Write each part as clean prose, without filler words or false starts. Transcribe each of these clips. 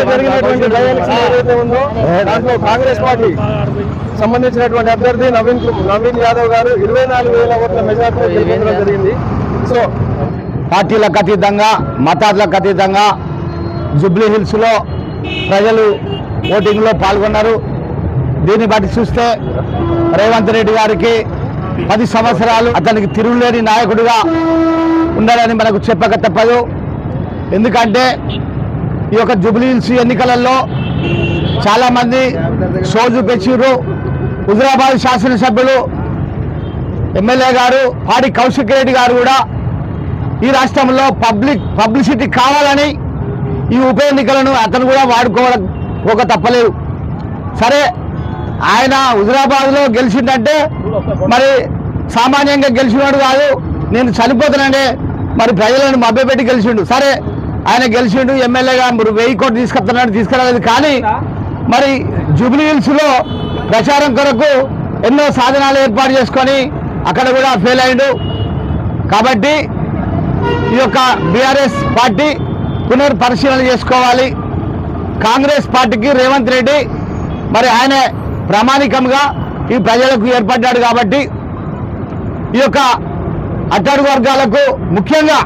జరిగినటువంటి by election ఏదైతే ఉందో దాంట్లో కాంగ్రెస్ పార్టీ సంబంధించినటువంటి అభ్యర్థి నవీన్ యాదవ్ గారు 24,000 ఓట్ల మెజార్టీతో గెలుపొందడం జరిగింది. సో పార్టీలకు అతీతంగా మతాలకు అతీతంగా జూబ్లీ హిల్స్ లో ప్రజలు ఓటింగ్ లో పాల్గొన్నారు. దీన్ని బట్టి చూస్తే రేవంత్ రెడ్డి గారికి 10 సంవత్సరాలు అతనికి తిరుగులేని నాయకుడిగా ఉండాలని మనకు చెప్పక తప్పదు. ఎందుకంటే ఈ యొక్క జూబ్లీ హిల్స్ ఎన్నికలలో చాలా మంది షో చూపించారు. హుజరాబాద్ శాసనసభ్యులు ఎమ్మెల్యే గారు పాడి కౌశిక్ రెడ్డి గారు కూడా ఈ రాష్ట్రంలో పబ్లిసిటీ కావాలని ఈ ఉప ఎన్నికలను అతను కూడా వాడుకోవడం ఒక తప్పలేదు. సరే, ఆయన హుజరాబాద్లో గెలిచిందంటే మరి సామాన్యంగా గెలిచినాడు కాదు, నేను చనిపోతానంటే మరి ప్రజలను మభ్యపెట్టి గెలిచిండు. సరే, ఆయన గెలిచిండు, ఎమ్మెల్యేగా 1000 కోట్లు తీసుకురాలేదు. కానీ మరి జూబ్లీ హిల్స్లో ప్రచారం కొరకు ఎన్నో సాధనాలు ఏర్పాటు చేసుకొని అక్కడ కూడా ఫెయిల్ అయ్యిండు. కాబట్టి ఈ యొక్క బీఆర్ఎస్ పార్టీ పునర్పరిశీలన చేసుకోవాలి. కాంగ్రెస్ పార్టీకి రేవంత్ రెడ్డి మరి ఆయన ప్రామాణికంగా ఈ ప్రజలకు ఏర్పడ్డాడు. కాబట్టి ఈ యొక్క అట్టడుగు వర్గాలకు ముఖ్యంగా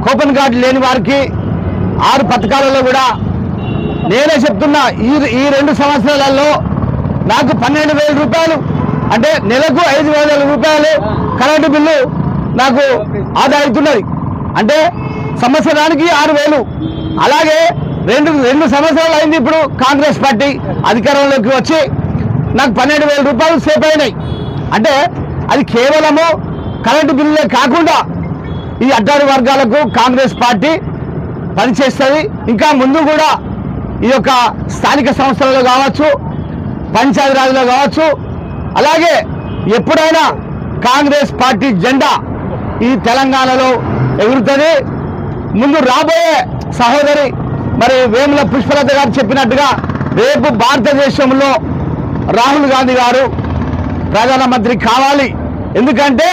కూపన్ కార్డు లేని వారికి 6 పథకాలలో కూడా నేనే చెప్తున్నా, ఈ 2 సంవత్సరాలలో నాకు 12,000 రూపాయలు అంటే నెలకు 5,000 రూపాయలు కరెంటు బిల్లు నాకు ఆదా అవుతున్నది. అంటే సంవత్సరానికి 6,000. అలాగే రెండు సంవత్సరాలు అయింది ఇప్పుడు కాంగ్రెస్ పార్టీ అధికారంలోకి వచ్చి నాకు 12,000 రూపాయలు సేవ్ అయినాయి. అంటే అది కేవలము కరెంటు బిల్లులే కాకుండా ఈ అడ్డాడు వర్గాలకు కాంగ్రెస్ పార్టీ పనిచేస్తుంది. ఇంకా ముందు కూడా ఈ యొక్క స్థానిక సంస్థలలో కావచ్చు, పంచాయతీరాజ్లో కావచ్చు, అలాగే ఎప్పుడైనా కాంగ్రెస్ పార్టీ జెండా ఈ తెలంగాణలో ఎగురుతుంది. ముందు రాబోయే సహోదరి మరి వేముల పుష్పలత గారు చెప్పినట్టుగా రేపు భారతదేశంలో రాహుల్ గాంధీ గారు ప్రధానమంత్రి కావాలి. ఎందుకంటే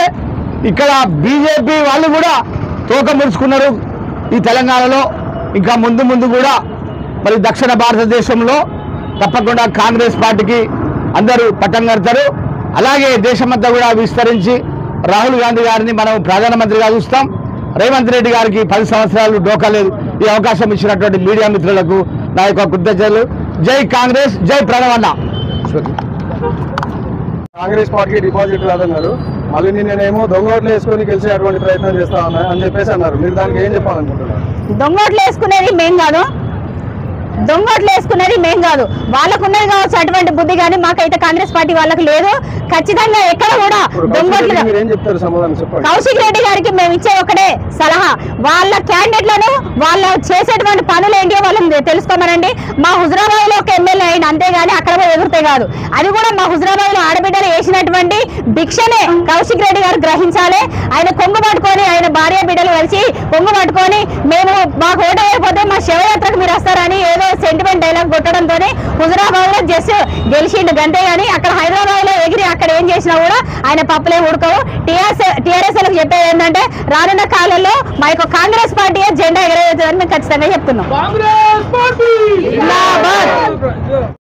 ఇక్కడ బీజేపీ వాళ్ళు కూడా తోక ముడుచుకున్నారు ఈ తెలంగాణలో. ఇంకా ముందు కూడా మరి దక్షిణ భారతదేశంలో తప్పకుండా కాంగ్రెస్ పార్టీకి అందరూ పట్టం కడతారు. అలాగే దేశమంతా కూడా విస్తరించి రాహుల్ గాంధీ గారిని మనం ప్రధానమంత్రిగా చూస్తాం. రేవంత్ రెడ్డి గారికి 10 సంవత్సరాలు డోకాలేదు. ఈ అవకాశం ఇచ్చినటువంటి మీడియా మిత్రులకు నా యొక్క కృతజ్ఞతలు. జై కాంగ్రెస్, జై ప్రణవన్న. కాంగ్రెస్ పార్టీకి డిపాజిట్ రాదన్నారు, మళ్ళీ నేనేమో దొంగోట్లు వేసుకొని గెలిచేటువంటి ప్రయత్నం చేస్తా ఉన్నా అని చెప్పేసి అన్నారు. మీరు దానికి ఏం చెప్పాలనుకుంటున్నారు? దొంగోట్లు వేసుకునేది మేం కాదు, వాళ్ళకు ఉన్నది కావచ్చు అటువంటి బుద్ధి, కానీ మాకైతే కాంగ్రెస్ పార్టీ వాళ్ళకి లేదు. ఖచ్చితంగా ఎక్కడ కూడా దొంగోట్లు. కౌశిక్ రెడ్డి గారికి మేము ఇచ్చే ఒకటే సలహా, వాళ్ళ క్యాండిడేట్లను వాళ్ళ చేసేటువంటి పనులు ఏంటి వాళ్ళని తెలుసుకోమనండి. మా హుజరాబాద్ లో ఒక ఎమ్మెల్యే అయింది, అంతేగాని అక్కడ కూడా ఎదురుతే కాదు. అది కూడా మా హుజరాబాద్ లో ఆడబిడ్డలు వేసినటువంటి భిక్షనే కౌశిక్ రెడ్డి గారు గ్రహించాలి. ఆయన కొంగు పట్టుకొని, ఆయన భార్య బిడ్డలు కలిసి కొంగు పట్టుకొని మేము మాకు ఓటు అయిపోతే మా శివయాత్రకు మీరు వస్తారని ఏదో సెంటిమెంట్ డైలాగ్ కొట్టడంతో హుజరాబాద్ లో జస్ట్ గెలిచిండు. అంతేగాని అక్కడ హైదరాబాద్ లో ఎగిరి అక్కడ ఏం చేసినా కూడా ఆయన పప్పులే ఉడకవు. టీఆర్ఎస్ లకు చెప్పేది ఏంటంటే రానున్న కాలంలో మా యొక్క కాంగ్రెస్ పార్టీ జెండా ఎగరవేస్తుందని మేము ఖచ్చితంగా చెప్తున్నాం.